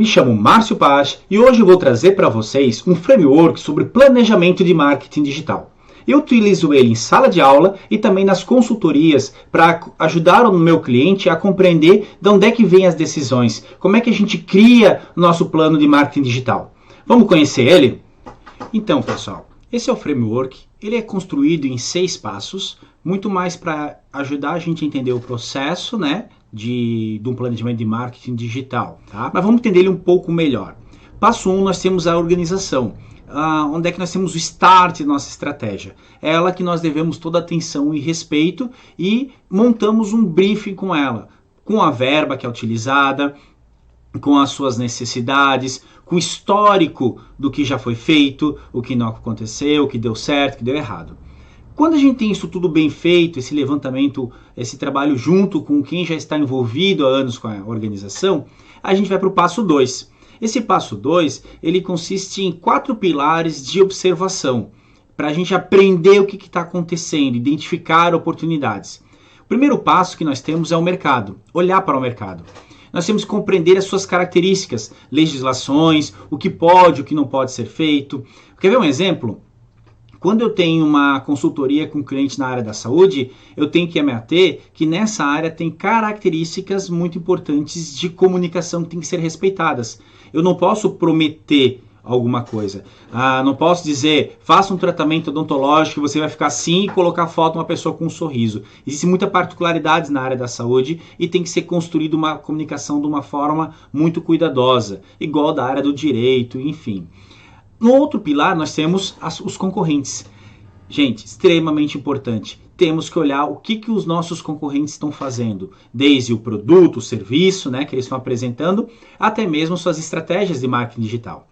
Me chamo Márcio Paz e hoje eu vou trazer para vocês um framework sobre planejamento de marketing digital. Eu utilizo ele em sala de aula e também nas consultorias para ajudar o meu cliente a compreender de onde é que vêm as decisões, como é que a gente cria o nosso plano de marketing digital. Vamos conhecer ele? Então, pessoal, esse é o framework. Ele é construído em 6 passos, muito mais para ajudar a gente a entender o processo, de um planejamento de marketing digital, tá? Mas vamos entender ele um pouco melhor. Passo 1, nós temos a organização. Onde é que nós temos o start da nossa estratégia? É ela que nós devemos toda atenção e respeito e montamos um briefing com ela, com a verba que é utilizada, com as suas necessidades, com o histórico do que já foi feito, o que não aconteceu, o que deu certo, o que deu errado. Quando a gente tem isso tudo bem feito, esse levantamento, esse trabalho junto com quem já está envolvido há anos com a organização, a gente vai para o passo 2. Esse passo 2, ele consiste em 4 pilares de observação, para a gente aprender o que está acontecendo, identificar oportunidades. O primeiro passo que nós temos é o mercado, olhar para o mercado. Nós temos que compreender as suas características, legislações, o que pode, o que não pode ser feito. Quer ver um exemplo? Quando eu tenho uma consultoria com um cliente na área da saúde, eu tenho que me ater que nessa área tem características muito importantes de comunicação que têm que ser respeitadas. Eu não posso prometer alguma coisa. Não posso dizer, faça um tratamento odontológico e você vai ficar assim e colocar foto de uma pessoa com um sorriso. Existem muitas particularidades na área da saúde e tem que ser construída uma comunicação de uma forma muito cuidadosa, igual da área do direito, enfim. No outro pilar, nós temos os concorrentes. Gente, extremamente importante. Temos que olhar o que os nossos concorrentes estão fazendo, desde o produto, o serviço, que eles estão apresentando, até mesmo suas estratégias de marketing digital.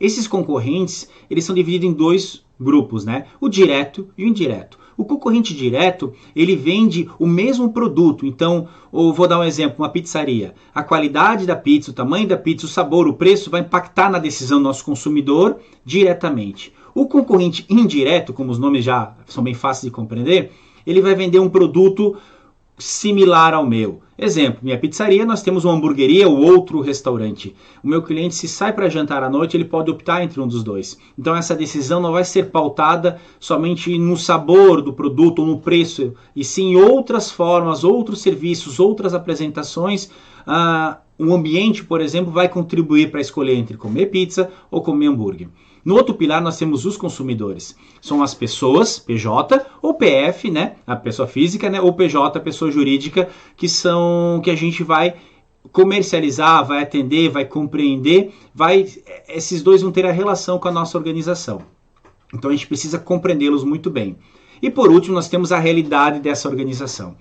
Esses concorrentes, eles são divididos em 2 grupos, o direto e o indireto. O concorrente direto, ele vende o mesmo produto. Então, eu vou dar um exemplo, uma pizzaria. A qualidade da pizza, o tamanho da pizza, o sabor, o preço vai impactar na decisão do nosso consumidor diretamente. O concorrente indireto, como os nomes já são bem fáceis de compreender, ele vai vender um produto similar ao meu. Exemplo, minha pizzaria, nós temos uma hamburgueria ou outro restaurante. O meu cliente, se sai para jantar à noite, ele pode optar entre um dos dois. Então essa decisão não vai ser pautada somente no sabor do produto ou no preço, e sim outras formas, outros serviços, outras apresentações. O ambiente, por exemplo, vai contribuir para escolher entre comer pizza ou comer hambúrguer. No outro pilar nós temos os consumidores. São as pessoas, PJ ou PF, a pessoa física, ou PJ, a pessoa jurídica, que a gente vai comercializar, vai atender, vai compreender, esses dois vão ter a relação com a nossa organização. Então a gente precisa compreendê-los muito bem. E por último, nós temos a realidade dessa organização,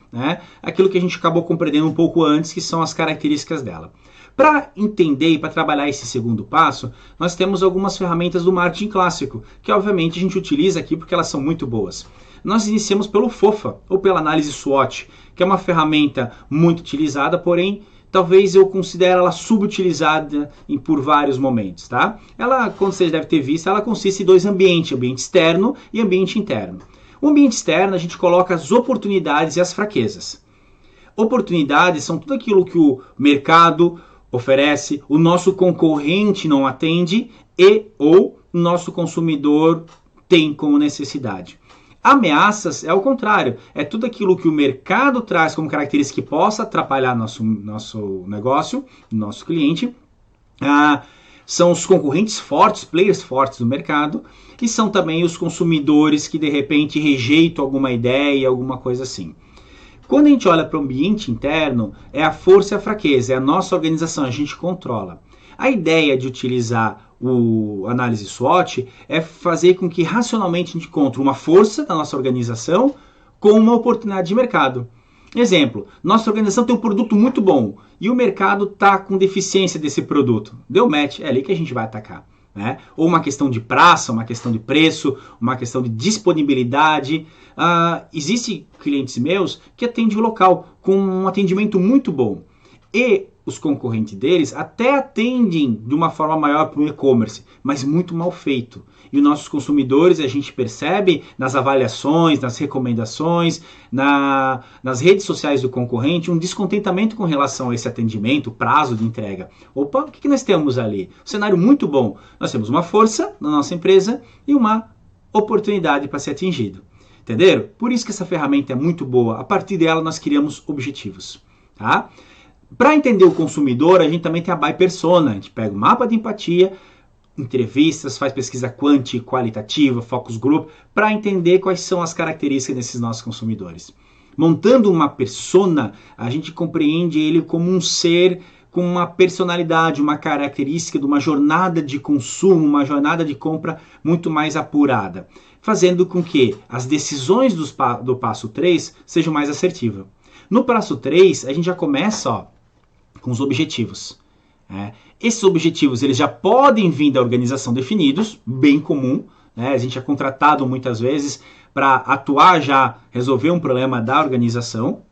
aquilo que a gente acabou compreendendo um pouco antes, que são as características dela. Para entender e para trabalhar esse segundo passo, nós temos algumas ferramentas do marketing clássico, que obviamente a gente utiliza aqui porque elas são muito boas. Nós iniciamos pelo FOFA, ou pela análise SWOT, que é uma ferramenta muito utilizada, porém, talvez eu considere ela subutilizada por vários momentos, tá? Ela, como vocês devem ter visto, ela consiste em 2 ambientes, ambiente externo e ambiente interno. O ambiente externo, a gente coloca as oportunidades e as fraquezas. Oportunidades são tudo aquilo que o mercado oferece, o nosso concorrente não atende ou o nosso consumidor tem como necessidade. Ameaças é o contrário, é tudo aquilo que o mercado traz como característica que possa atrapalhar nosso negócio, nosso cliente. São os concorrentes fortes, players fortes do mercado, e são também os consumidores que de repente rejeitam alguma ideia, alguma coisa assim. Quando a gente olha para o ambiente interno, é a força e a fraqueza, é a nossa organização, a gente controla. A ideia de utilizar o análise SWOT é fazer com que racionalmente a gente encontre uma força da nossa organização com uma oportunidade de mercado. Exemplo, nossa organização tem um produto muito bom e o mercado está com deficiência desse produto. Deu match, é ali que a gente vai atacar. Ou uma questão de praça, uma questão de preço, uma questão de disponibilidade. Existem clientes meus que atendem o local com um atendimento muito bom. E os concorrentes deles até atendem de uma forma maior para o e-commerce, mas muito mal feito. E os nossos consumidores, a gente percebe nas avaliações, nas recomendações, nas redes sociais do concorrente, um descontentamento com relação a esse atendimento, prazo de entrega. Opa, o que nós temos ali? Um cenário muito bom. Nós temos uma força na nossa empresa e uma oportunidade para ser atingido. Entenderam? Por isso que essa ferramenta é muito boa. A partir dela, nós criamos objetivos. Tá? Para entender o consumidor, a gente também tem a Buy Persona. A gente pega o mapa de empatia, entrevistas, faz pesquisa quanti, qualitativa, focus group, para entender quais são as características desses nossos consumidores. Montando uma persona, a gente compreende ele como um ser com uma personalidade, uma característica de uma jornada de consumo, uma jornada de compra muito mais apurada, fazendo com que as decisões do passo 3 sejam mais assertivas. No passo 3, a gente já começa com os objetivos. Esses objetivos eles já podem vir da organização definidos, bem comum. A gente é contratado muitas vezes para atuar já, resolver um problema da organização,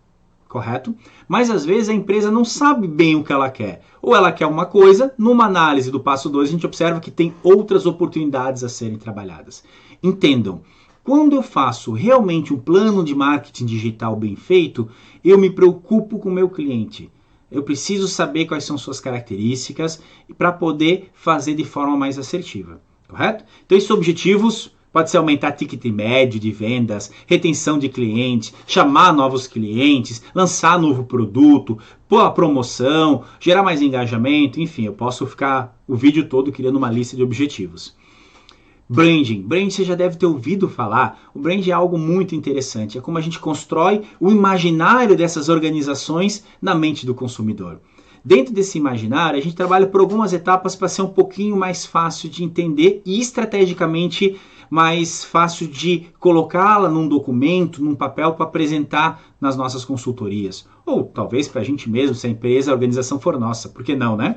correto? Mas às vezes a empresa não sabe bem o que ela quer. Ou ela quer uma coisa, numa análise do passo 2 a gente observa que tem outras oportunidades a serem trabalhadas. Entendam, quando eu faço realmente um plano de marketing digital bem feito, eu me preocupo com o meu cliente. Eu preciso saber quais são suas características para poder fazer de forma mais assertiva, correto? Então esses objetivos pode ser aumentar ticket médio de vendas, retenção de clientes, chamar novos clientes, lançar novo produto, pôr a promoção, gerar mais engajamento, enfim, eu posso ficar o vídeo todo criando uma lista de objetivos. Branding você já deve ter ouvido falar. O branding é algo muito interessante, é como a gente constrói o imaginário dessas organizações na mente do consumidor. Dentro desse imaginário, a gente trabalha por algumas etapas para ser um pouquinho mais fácil de entender e estrategicamente mais fácil de colocá-la num documento, num papel para apresentar nas nossas consultorias. Ou talvez para a gente mesmo, se a empresa, a organização for nossa, por que não, né?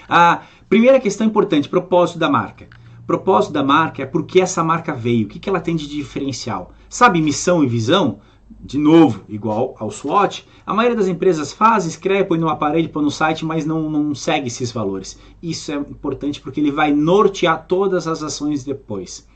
A primeira questão importante, propósito da marca. O propósito da marca é por que essa marca veio, o que ela tem de diferencial. Sabe missão e visão? De novo, igual ao SWOT, a maioria das empresas faz, escreve, põe numa parede, põe no site, mas não segue esses valores. Isso é importante porque ele vai nortear todas as ações depois.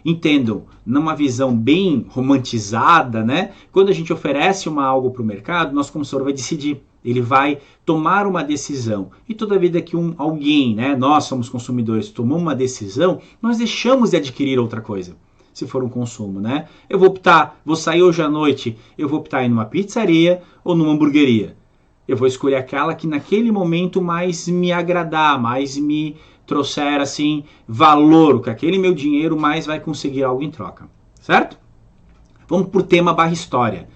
Entendam, numa visão bem romantizada, né? Quando a gente oferece algo para o mercado, nosso consumidor vai decidir. Ele vai tomar uma decisão. E toda vida que alguém, né, nós somos consumidores, tomamos uma decisão, nós deixamos de adquirir outra coisa. Se for um consumo, né? Eu vou sair hoje à noite, eu vou optar em uma pizzaria ou numa hamburgueria. Eu vou escolher aquela que naquele momento mais me agradar, mais me trouxer assim valor, que aquele meu dinheiro mais vai conseguir algo em troca, certo? Vamos para o tema /história.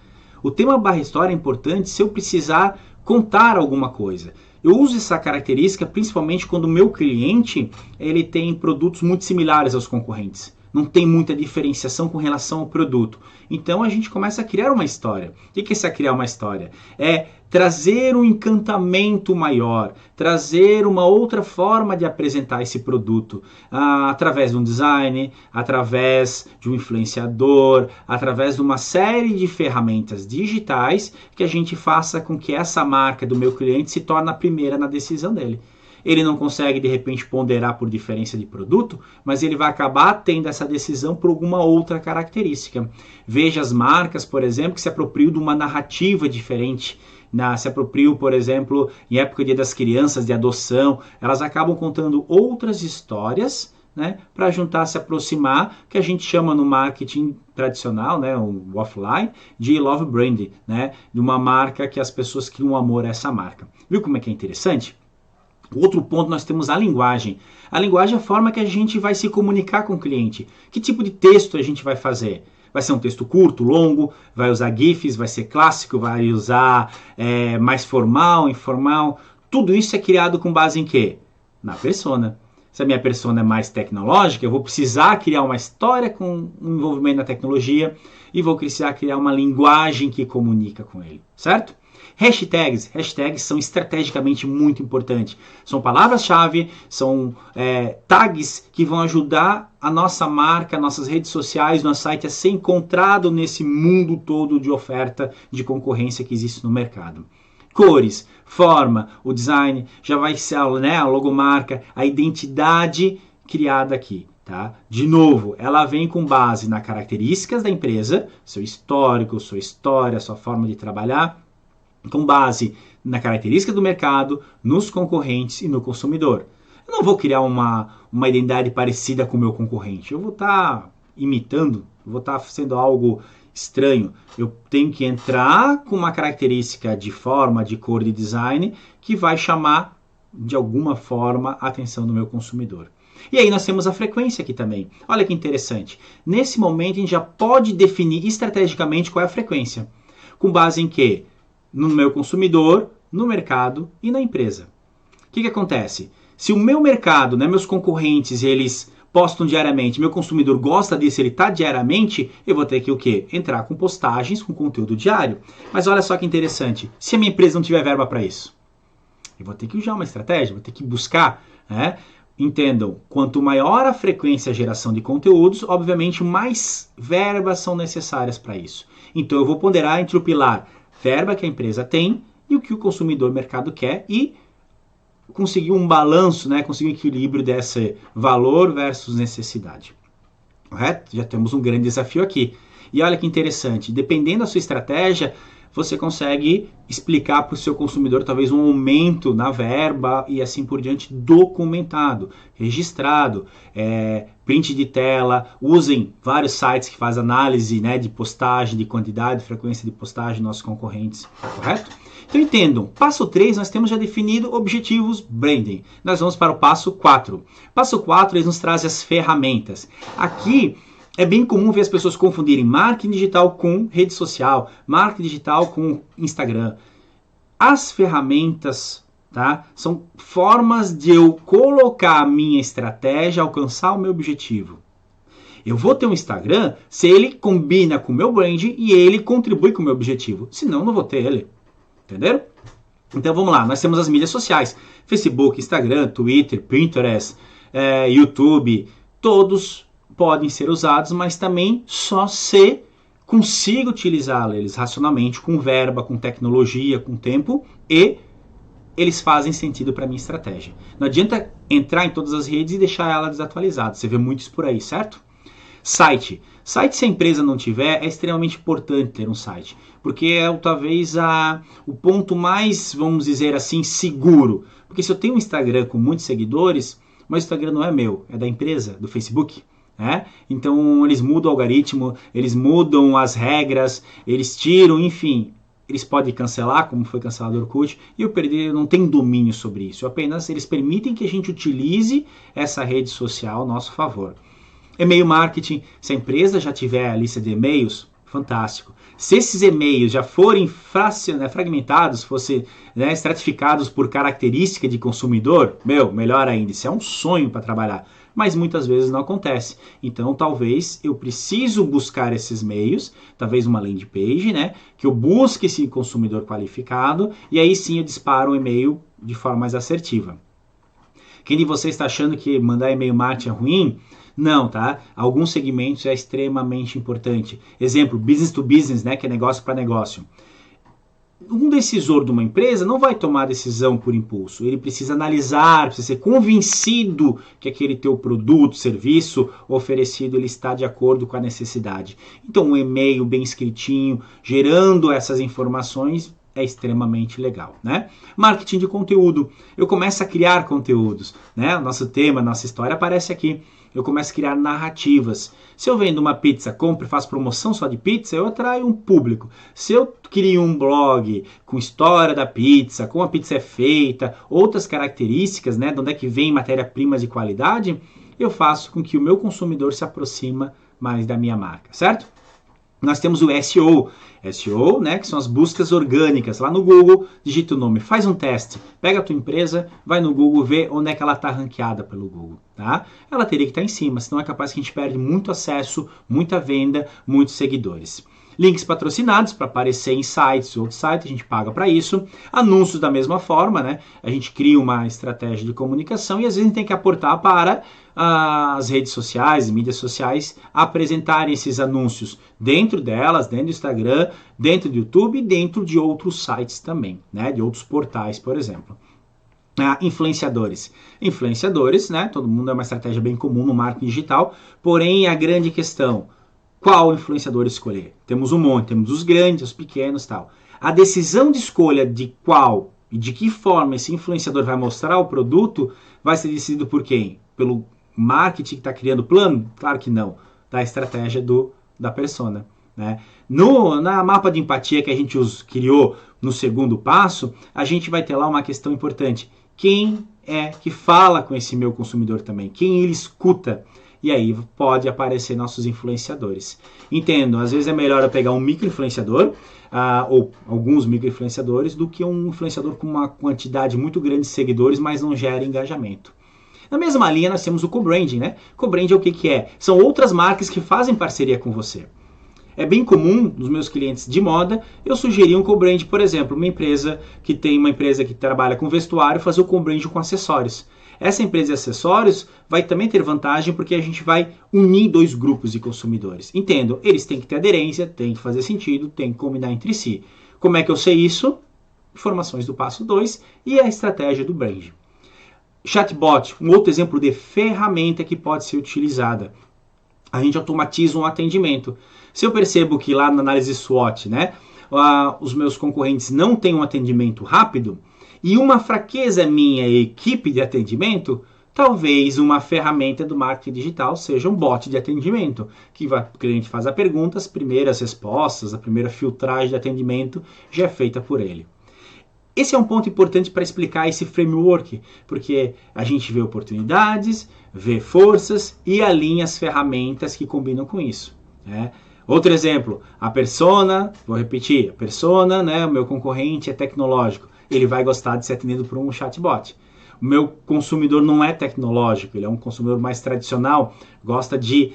O tema /história é importante se eu precisar contar alguma coisa. Eu uso essa característica principalmente quando o meu cliente ele tem produtos muito similares aos concorrentes. Não tem muita diferenciação com relação ao produto. Então a gente começa a criar uma história. O que é esse criar uma história? É trazer um encantamento maior, trazer uma outra forma de apresentar esse produto, através de um design, através de um influenciador, através de uma série de ferramentas digitais que a gente faça com que essa marca do meu cliente se torne a primeira na decisão dele. Ele não consegue, de repente, ponderar por diferença de produto, mas ele vai acabar tendo essa decisão por alguma outra característica. Veja as marcas, por exemplo, que se apropriam de uma narrativa diferente. Se apropriam, por exemplo, em época de Dia das Crianças, de adoção, elas acabam contando outras histórias, né, para juntar, se aproximar, que a gente chama no marketing tradicional, né, o offline, de love brand, né, de uma marca que as pessoas criam amor a essa marca. Viu como é que é interessante? Outro ponto, nós temos a linguagem. A linguagem é a forma que a gente vai se comunicar com o cliente. Que tipo de texto a gente vai fazer? Vai ser um texto curto, longo, vai usar GIFs, vai ser clássico, vai usar mais formal, informal. Tudo isso é criado com base em quê? Na persona. Se a minha persona é mais tecnológica, eu vou precisar criar uma história com um envolvimento na tecnologia e vou precisar criar uma linguagem que comunica com ele, certo? Hashtags são estrategicamente muito importantes. São palavras-chave, são tags que vão ajudar a nossa marca, nossas redes sociais, nosso site a ser encontrado nesse mundo todo de oferta de concorrência que existe no mercado. Cores, forma, o design, já vai ser, né, a logomarca, a identidade criada aqui. Tá? De novo, ela vem com base nas características da empresa, seu histórico, sua história, sua forma de trabalhar, com base na característica do mercado, nos concorrentes e no consumidor. Eu não vou criar uma identidade parecida com o meu concorrente, eu vou estar imitando, eu vou estar sendo algo estranho. Eu tenho que entrar com uma característica de forma, de cor, de design, que vai chamar de alguma forma a atenção do meu consumidor. E aí nós temos a frequência aqui também. Olha que interessante. Nesse momento a gente já pode definir estrategicamente qual é a frequência. Com base em quê? No meu consumidor, no mercado e na empresa. O que acontece? Se o meu mercado, né, meus concorrentes, eles postam diariamente, meu consumidor gosta disso, ele está diariamente, eu vou ter que o quê? Entrar com postagens, com conteúdo diário. Mas olha só que interessante. Se a minha empresa não tiver verba para isso, eu vou ter que usar uma estratégia, vou ter que buscar, né? Entendam, quanto maior a frequência de geração de conteúdos, obviamente mais verbas são necessárias para isso. Então eu vou ponderar entre o pilar verba que a empresa tem e o que o consumidor mercado quer e conseguir um balanço, né? Conseguir um equilíbrio desse valor versus necessidade. Correto? Já temos um grande desafio aqui. E olha que interessante, dependendo da sua estratégia, você consegue explicar para o seu consumidor talvez um aumento na verba e assim por diante documentado, registrado, print de tela. Usem vários sites que fazem análise, né, de postagem, de quantidade, frequência de postagem dos nossos concorrentes, correto? Então entendam, passo 3 nós temos já definido objetivos branding. Nós vamos para o passo 4. Passo 4 eles nos trazem as ferramentas. Aqui é bem comum ver as pessoas confundirem marketing digital com rede social, marketing digital com Instagram. As ferramentas, tá, são formas de eu colocar a minha estratégia, alcançar o meu objetivo. Eu vou ter um Instagram se ele combina com o meu brand e ele contribui com o meu objetivo. Senão, eu não vou ter ele. Entenderam? Então, vamos lá. Nós temos as mídias sociais. Facebook, Instagram, Twitter, Pinterest, YouTube. Todos podem ser usados, mas também só se consigo utilizá-los racionalmente, com verba, com tecnologia, com tempo, e eles fazem sentido para a minha estratégia. Não adianta entrar em todas as redes e deixar ela desatualizada. Você vê muitos por aí, certo? Site. Site, se a empresa não tiver, é extremamente importante ter um site, porque é talvez o ponto mais, vamos dizer assim, seguro. Porque se eu tenho um Instagram com muitos seguidores, mas o Instagram não é meu, é da empresa, do Facebook. Então eles mudam o algoritmo, eles mudam as regras, eles tiram, enfim, eles podem cancelar, como foi cancelado o Orkut, e eu não tenho domínio sobre isso, apenas eles permitem que a gente utilize essa rede social a nosso favor. E-mail marketing, se a empresa já tiver a lista de e-mails, fantástico. Se esses e-mails já forem fragmentados, fossem estratificados por característica de consumidor, melhor ainda, isso é um sonho para trabalhar. Mas muitas vezes não acontece. Então, talvez eu preciso buscar esses meios, talvez uma landing page, que eu busque esse consumidor qualificado, e aí sim eu disparo um e-mail de forma mais assertiva. Quem de vocês está achando que mandar e-mail marketing é ruim? Não, tá? Alguns segmentos é extremamente importante. Exemplo, business to business, que é negócio para negócio. Um decisor de uma empresa não vai tomar decisão por impulso. Ele precisa analisar, precisa ser convencido que aquele teu produto, serviço oferecido, ele está de acordo com a necessidade. Então, um e-mail bem escritinho, gerando essas informações, é extremamente legal, Marketing de conteúdo. Eu começo a criar conteúdos, O nosso tema, nossa história aparece aqui. Eu começo a criar narrativas. Se eu vendo uma pizza, compro e faço promoção só de pizza, eu atraio um público. Se eu crio um blog com história da pizza, como a pizza é feita, outras características, de onde é que vem matéria-prima de qualidade, eu faço com que o meu consumidor se aproxima mais da minha marca, certo? Nós temos o SEO. SEO, que são as buscas orgânicas. Lá no Google, digita o nome, faz um teste. Pega a tua empresa, vai no Google, vê onde é que ela está ranqueada pelo Google. Tá? Ela teria que estar em cima, senão é capaz que a gente perde muito acesso, muita venda, muitos seguidores. Links patrocinados para aparecer em sites, outros sites, a gente paga para isso. Anúncios da mesma forma, né? A gente cria uma estratégia de comunicação e às vezes a gente tem que aportar para as redes sociais, mídias sociais, apresentarem esses anúncios dentro delas, dentro do Instagram, dentro do YouTube e dentro de outros sites também, né? De outros portais, por exemplo. Influenciadores. Influenciadores, né? Todo mundo é uma estratégia bem comum no marketing digital, porém a grande questão, qual influenciador escolher? Temos um monte, temos os grandes, os pequenos, tal. A decisão de escolha de qual e de que forma esse influenciador vai mostrar o produto vai ser decidido por quem? Pelo marketing que está criando o plano? Claro que não. Da estratégia da persona. Né? Na mapa de empatia que a gente criou no segundo passo, a gente vai ter lá uma questão importante. Quem é que fala com esse meu consumidor também? Quem ele escuta? E aí pode aparecer nossos influenciadores. Entendo, às vezes é melhor eu pegar um micro-influenciador, ou alguns micro-influenciadores, do que um influenciador com uma quantidade muito grande de seguidores, mas não gera engajamento. Na mesma linha nós temos o co-branding, né? Co-branding é o que é? São outras marcas que fazem parceria com você. É bem comum nos meus clientes de moda eu sugerir um co-brand, por exemplo, uma empresa que trabalha com vestuário, fazer o co-brand com acessórios. Essa empresa de acessórios vai também ter vantagem porque a gente vai unir dois grupos de consumidores. Entendo, eles têm que ter aderência, têm que fazer sentido, têm que combinar entre si. Como é que eu sei isso? Informações do passo 2 e a estratégia do brand. Chatbot, um outro exemplo de ferramenta que pode ser utilizada. A gente automatiza um atendimento. Se eu percebo que lá na análise SWOT, né, os meus concorrentes não têm um atendimento rápido, e uma fraqueza minha equipe de atendimento, talvez uma ferramenta do marketing digital seja um bot de atendimento, que o cliente faz a pergunta, as primeiras respostas, a primeira filtragem de atendimento já é feita por ele. Esse é um ponto importante para explicar esse framework, porque a gente vê oportunidades, vê forças e alinha as ferramentas que combinam com isso. Né? Outro exemplo, a persona, vou repetir, a persona, né, o meu concorrente é tecnológico, ele vai gostar de ser atendido por um chatbot. O meu consumidor não é tecnológico, ele é um consumidor mais tradicional, gosta de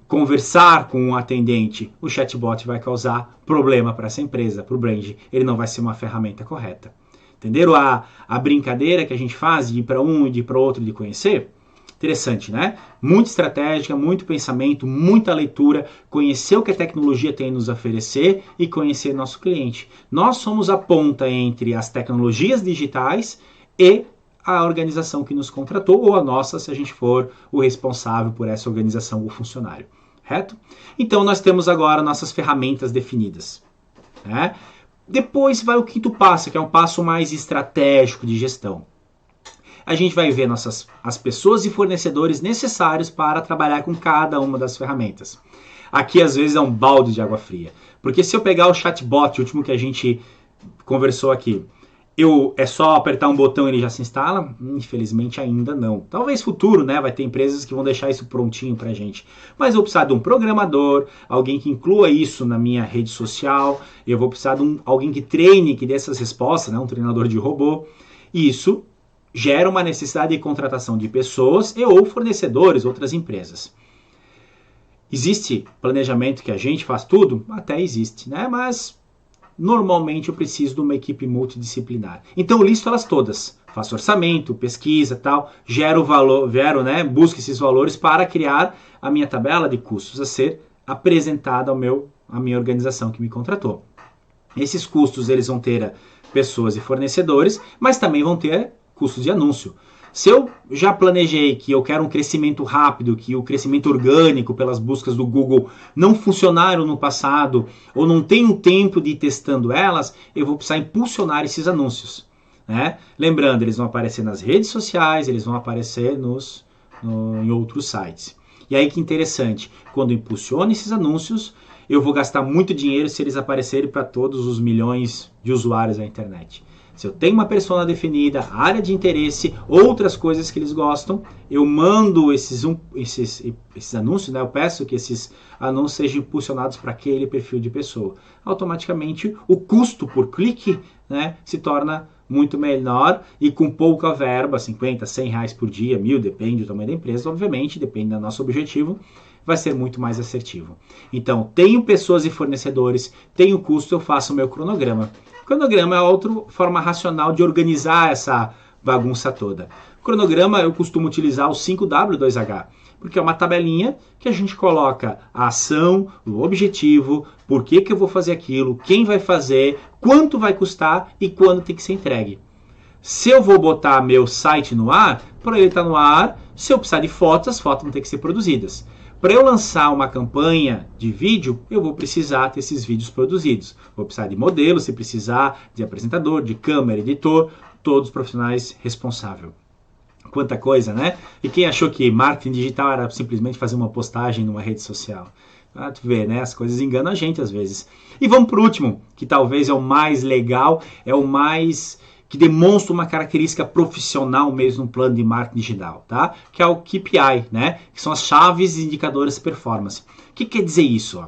conversar com um atendente. O chatbot vai causar problema para essa empresa, para o brand, ele não vai ser uma ferramenta correta. Entenderam a brincadeira que a gente faz de ir para um e de ir para outro de conhecer? Interessante, né? Muita estratégia, muito pensamento, muita leitura, conhecer o que a tecnologia tem a nos oferecer e conhecer nosso cliente. Nós somos a ponta entre as tecnologias digitais e a organização que nos contratou, ou a nossa, se a gente for o responsável por essa organização ou funcionário. Correto? Então, nós temos agora nossas ferramentas definidas. Né? Depois vai o quinto passo, que é um passo mais estratégico de gestão. A gente vai ver as pessoas e fornecedores necessários para trabalhar com cada uma das ferramentas. Aqui, às vezes, é um balde de água fria. Porque se eu pegar o chatbot, o último que a gente conversou aqui, é só apertar um botão e ele já se instala? Infelizmente, ainda não. Talvez futuro, né? Vai ter empresas que vão deixar isso prontinho pra gente. Mas eu vou precisar de um programador, alguém que inclua isso na minha rede social, eu vou precisar de alguém que treine, que dê essas respostas, né? Um treinador de robô. E isso gera uma necessidade de contratação de pessoas ou fornecedores, outras empresas. Existe planejamento que a gente faz tudo? Até existe, né? Mas normalmente eu preciso de uma equipe multidisciplinar. Então eu listo elas todas. Faço orçamento, pesquisa, tal, gero valor, busco esses valores para criar a minha tabela de custos a ser apresentada à minha organização que me contratou. Esses custos eles vão ter pessoas e fornecedores, mas também vão ter custos de anúncio. Se eu já planejei que eu quero um crescimento rápido, que o crescimento orgânico pelas buscas do Google não funcionaram no passado, ou não tenho tempo de ir testando elas, eu vou precisar impulsionar esses anúncios. Né? Lembrando, eles vão aparecer nas redes sociais, eles vão aparecer em outros sites. E aí que interessante, quando eu impulsiono esses anúncios, eu vou gastar muito dinheiro se eles aparecerem para todos os milhões de usuários da internet. Se eu tenho uma persona definida, área de interesse, outras coisas que eles gostam, eu mando esses anúncios, né? Eu peço que esses anúncios sejam impulsionados para aquele perfil de pessoa. Automaticamente, o custo por clique, né, se torna muito menor e com pouca verba, 50, 100 reais por dia, 1.000, depende do tamanho da empresa, obviamente, depende do nosso objetivo, vai ser muito mais assertivo. Então, tenho pessoas e fornecedores, tenho custo, eu faço o meu cronograma. O cronograma é outra forma racional de organizar essa bagunça toda. O cronograma eu costumo utilizar o 5W2H, porque é uma tabelinha que a gente coloca a ação, o objetivo, por que eu vou fazer aquilo, quem vai fazer, quanto vai custar e quando tem que ser entregue. Se eu vou botar meu site no ar, para ele estar no ar, se eu precisar de fotos, as fotos vão ter que ser produzidas. Para eu lançar uma campanha de vídeo, eu vou precisar ter esses vídeos produzidos. Vou precisar de modelo, se precisar de apresentador, de câmera, editor, todos os profissionais responsáveis. Quanta coisa, né? E quem achou que marketing digital era simplesmente fazer uma postagem numa rede social? Ah, tu vê, né? As coisas enganam a gente às vezes. E vamos para o último, que talvez é o mais legal, é o mais que demonstra uma característica profissional mesmo no plano de marketing digital, tá? Que é o KPI, né? Que são as chaves e indicadores de performance. O que quer dizer isso?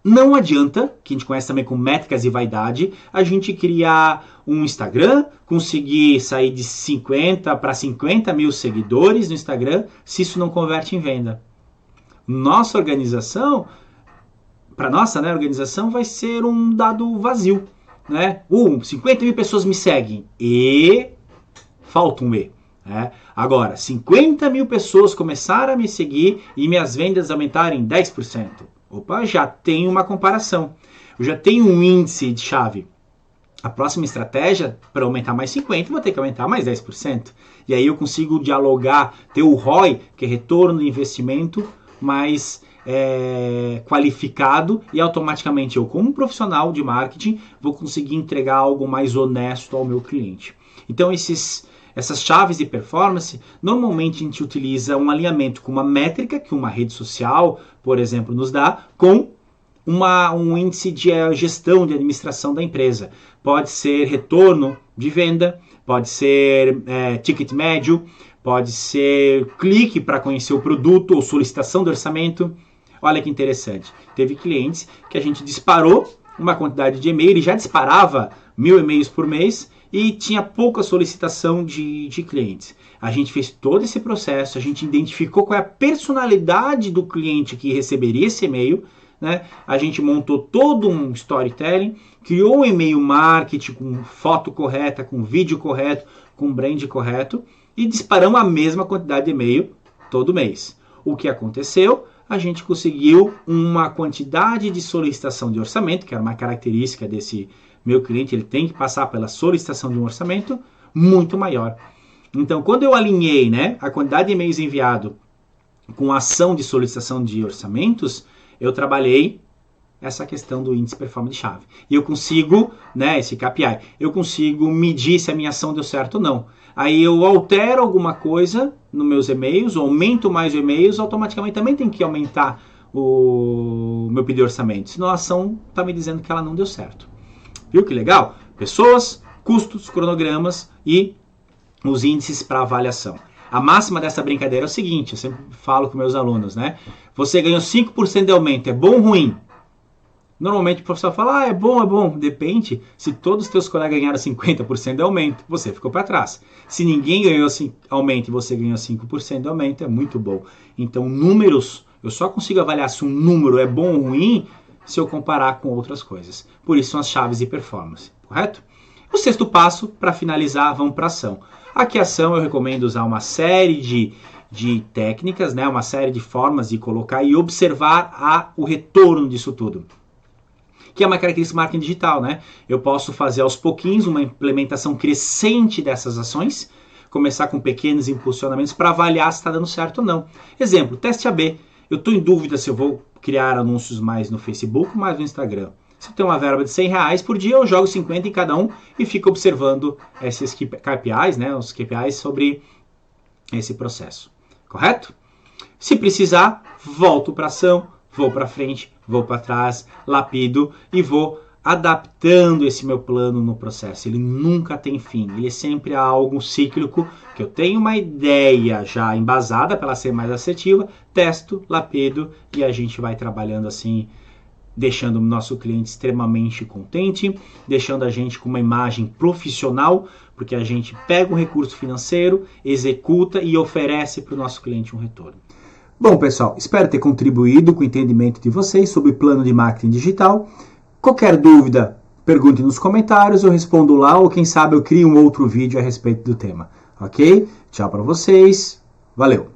Não adianta, que a gente conhece também com métricas e vaidade, a gente criar um Instagram, conseguir sair de 50 para 50 mil seguidores no Instagram, se isso não converte em venda. Nossa organização, para nossa organização, vai ser um dado vazio. Né? 50 mil pessoas me seguem e falta um E. Né? Agora, 50 mil pessoas começaram a me seguir e minhas vendas aumentarem 10%. Opa, já tem uma comparação. Eu já tenho um índice de chave. A próxima estratégia, para aumentar mais 50%, vou ter que aumentar mais 10%. E aí eu consigo dialogar, ter o ROI, que é retorno de investimento, mais qualificado, e automaticamente eu, como profissional de marketing, vou conseguir entregar algo mais honesto ao meu cliente. Então essas chaves de performance, normalmente a gente utiliza um alinhamento com uma métrica que uma rede social, por exemplo, nos dá, com um índice de gestão, de administração da empresa. Pode ser retorno de venda, pode ser ticket médio, pode ser clique para conhecer o produto ou solicitação do orçamento. Olha que interessante. Teve clientes que a gente disparou uma quantidade de e-mail, ele já disparava 1000 e-mails por mês e tinha pouca solicitação de clientes. A gente fez todo esse processo, a gente identificou qual é a personalidade do cliente que receberia esse e-mail, né? A gente montou todo um storytelling, criou um e-mail marketing com foto correta, com vídeo correto, com brand correto e disparamos a mesma quantidade de e-mail todo mês. O que aconteceu? A gente conseguiu uma quantidade de solicitação de orçamento, que era uma característica desse meu cliente, ele tem que passar pela solicitação de um orçamento muito maior. Então, quando eu alinhei, né, a quantidade de e-mails enviados com a ação de solicitação de orçamentos, eu trabalhei essa questão do índice performance de chave. E eu consigo, né, esse KPI, eu consigo medir se a minha ação deu certo ou não. Aí eu altero alguma coisa nos meus e-mails, ou aumento mais e-mails, automaticamente também tem que aumentar o meu pedido de orçamento. Senão a ação está me dizendo que ela não deu certo. Viu que legal? Pessoas, custos, cronogramas e os índices para avaliação. A máxima dessa brincadeira é o seguinte, eu sempre falo com meus alunos, né? Você ganhou 5% de aumento, é bom ou ruim? Normalmente o professor fala, é bom. Depende, se todos os teus colegas ganharam 50% de aumento, você ficou para trás. Se ninguém ganhou aumento e você ganhou 5% de aumento, é muito bom. Então, números, eu só consigo avaliar se um número é bom ou ruim se eu comparar com outras coisas. Por isso são as chaves de performance, correto? O sexto passo, para finalizar, vamos para a ação. Aqui a ação eu recomendo usar uma série de técnicas, né? Uma série de formas de colocar e observar o retorno disso tudo. Que é uma característica do marketing digital, né? Eu posso fazer aos pouquinhos uma implementação crescente dessas ações, começar com pequenos impulsionamentos para avaliar se está dando certo ou não. Exemplo, teste AB. Eu estou em dúvida se eu vou criar anúncios mais no Facebook ou mais no Instagram. Se eu tenho uma verba de R$100 por dia, eu jogo 50 em cada um e fico observando esses KPIs, né? Os KPIs sobre esse processo. Correto? Se precisar, volto para ação, vou para frente, vou para trás, lapido e vou adaptando esse meu plano no processo. Ele nunca tem fim, ele é sempre algo cíclico, que eu tenho uma ideia já embasada para ela ser mais assertiva, testo, lapido e a gente vai trabalhando assim, deixando o nosso cliente extremamente contente, deixando a gente com uma imagem profissional, porque a gente pega um recurso financeiro, executa e oferece para o nosso cliente um retorno. Bom, pessoal, espero ter contribuído com o entendimento de vocês sobre plano de marketing digital. Qualquer dúvida, pergunte nos comentários, eu respondo lá ou quem sabe eu crio um outro vídeo a respeito do tema. Ok? Tchau para vocês. Valeu!